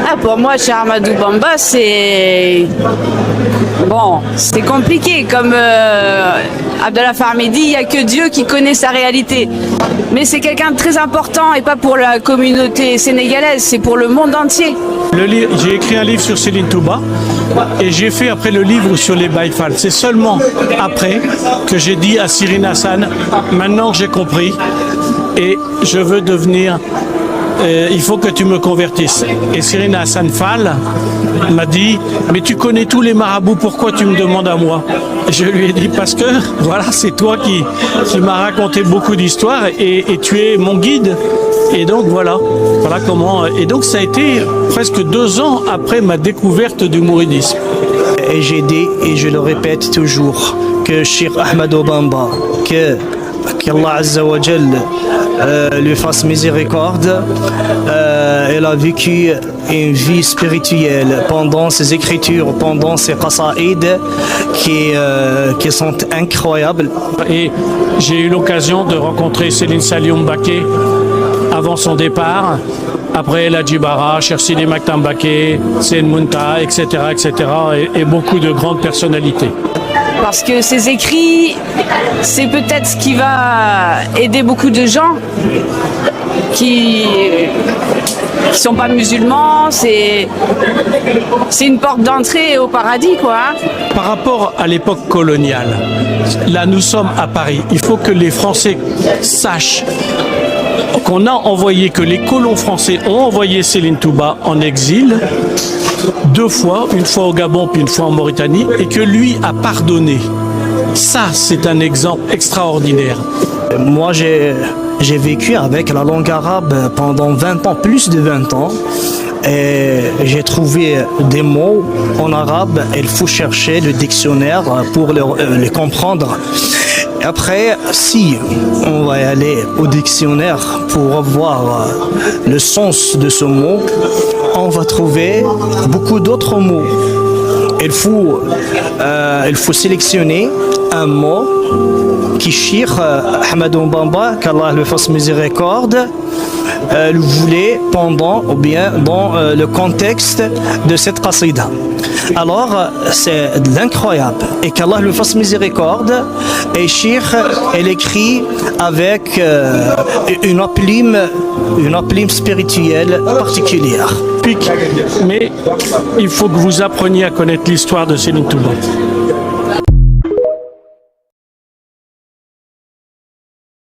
Ah, pour moi, chez Ahmadou Bamba, c'est... Bon, c'est compliqué. Comme Abdallah Farmidi, il n'y a que Dieu qui connaît sa réalité. Mais c'est quelqu'un de très important et pas pour la communauté sénégalaise, c'est pour le monde entier. J'ai écrit un livre sur Céline Touba et j'ai fait après le livre sur les Baye Fall. C'est seulement après que j'ai dit à Sirine Hassan, maintenant que j'ai compris et je veux devenir... il faut que tu me convertisses. Et Sirine Hassan Fall m'a dit, mais tu connais tous les marabouts, pourquoi tu me demandes à moi? Je lui ai dit, parce que voilà, c'est toi qui m'as raconté beaucoup d'histoires et tu es mon guide. Et donc voilà comment. Et donc ça a été presque 2 ans après ma découverte du mouridisme. Et j'ai dit, et je le répète toujours, que Cheikh Ahmadou Bamba, qu'Allah Azza wa Jal lui fasse miséricorde, elle a vécu une vie spirituelle pendant ses écritures, pendant ses qasaïd qui sont incroyables. Et j'ai eu l'occasion de rencontrer Céline Saliou Mbacké avant son départ, après El Hadji Bara, Cheikh Sidi Maktam Mbacké, Sen Muntaha, etc., et beaucoup de grandes personnalités. Parce que ses écrits, c'est peut-être ce qui va aider beaucoup de gens qui sont pas musulmans. C'est une porte d'entrée au paradis, quoi. Par rapport à l'époque coloniale, là nous sommes à Paris. Il faut que les Français sachent qu'on a envoyé, que les colons français ont envoyé Céline Touba en exil 2 fois, une fois au Gabon puis une fois en Mauritanie, et que lui a pardonné. Ça, c'est un exemple extraordinaire. Moi, j'ai vécu avec la langue arabe pendant 20 ans, plus de 20 ans. Et j'ai trouvé des mots en arabe. Il faut chercher le dictionnaire pour les comprendre. Et après, si on va aller au dictionnaire pour voir le sens de ce mot, on va trouver beaucoup d'autres mots. Il faut sélectionner un mot qui Cheikh Ahmadou Bamba, qu'Allah le fasse miséricorde, le voulait pendant ou bien dans le contexte de cette qasida. Alors, c'est de l'incroyable. Et qu'Allah le fasse miséricorde. Et Cheikh, elle écrit avec une plume spirituelle particulière. Mais il faut que vous appreniez à connaître l'histoire de Céline Touba.